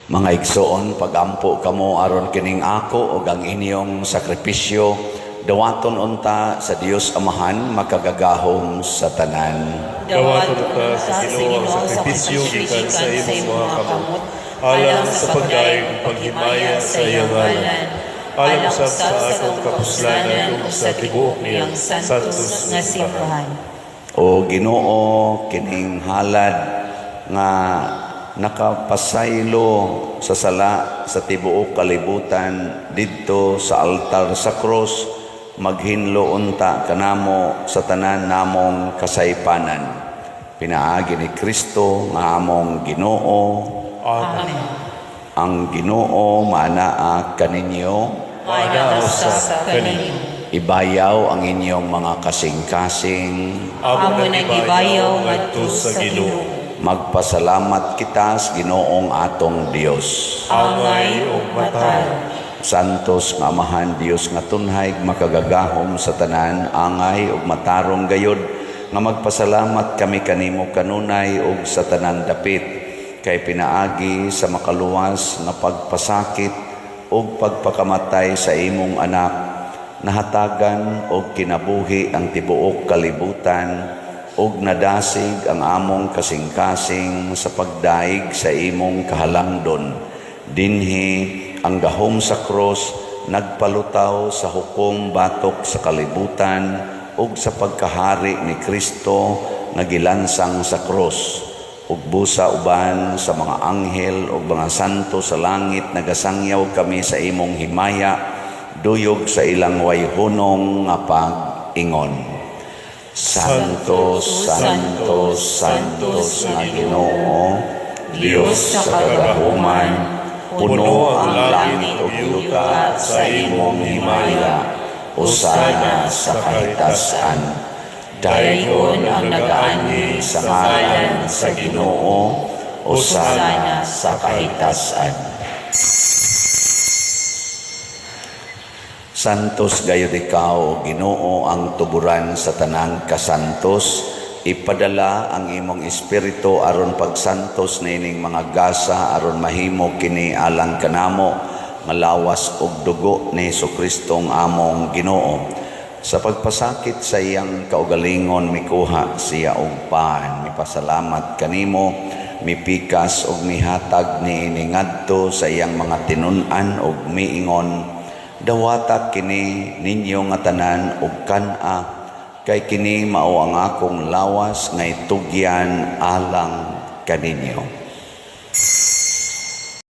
Mga igsoon, pagampo kamo aron kining ako o ang inyong sakripisyo, dawaton unta sa Dios Amahan makagagahom sa tanan. Dawaton ka sa Ginoo ang sakripisyo gikan sa imong mga kamot, alang sa pagdaig paghimaya sa iyang ngalan, alang usab sa atong kapuslanan ug sa tibuok niyang santos nga simbahan. O Ginoo, kining halad nga nakapasaylo sa sala sa tibuok kalibutan didto sa altar sa cross, maghinlo unta kanamo sa tanan namong kasaypanan. Pinaagi ni Kristo nga among Ginoo. Amen. Ang Ginoo manaa kaninyo, Manaaw sa kaninyo. ibayaw ang inyong mga kasing-kasing. Amo nang ibayaw ngadto sa Ginoo. Magpasalamat kita sa Ginoong atong Dios. Angay ug matar. Santos nga Amahan Dios nga tunhay makagagahom sa tanan, angay ug matarong gayod nga magpasalamat kami kanimo kanunay ug sa tanan dapit kay pinaagi sa makaluwas nga pagpasakit ug pagpakamatay sa imong anak, nahatagan og kinabuhi ang tibuok kalibutan ug nadasig ang among kasing-kasing sa pagdaig sa imong kahalangdon. Dinhi ang gahom sa cross nagpalutaw sa hukom batok sa kalibutan ug sa pagkahari ni Kristo nga gilansang sa cross, ug busa uban sa mga anghel ug mga santo sa langit nagasangyaw kami sa imong himaya, duyog sa ilang wayhunong nga pag-ingon. Santos, Santos, Santos nga Ginoo, Dios sa kagahuman, puno ang langit ug lupa sa imong himaya, usana sa kahitasan. Dayon ang nagaani sa ngalan sa Ginoo, usana sa kahitasan. Santos gayud ikaw, Ginoo, ang tuburan sa tanang kasantos. Ipadala ang imong espiritu aron pagsantos nining mga gasa aron mahimo kini alang kanamo nga lawas ug dugo ni Jesucristo ang among Ginoo. Sa pagpasakit sa iyang kaugalingon mikuha siya og pan, mipasalamat kanimo, mipikas ug mihatag niini ngadto sa iyang mga tinun-an ug miingon, dawata kini ninyo nga tanan ug kan-a, kay kini mao ang akong lawas nga itugyan alang kaninyo.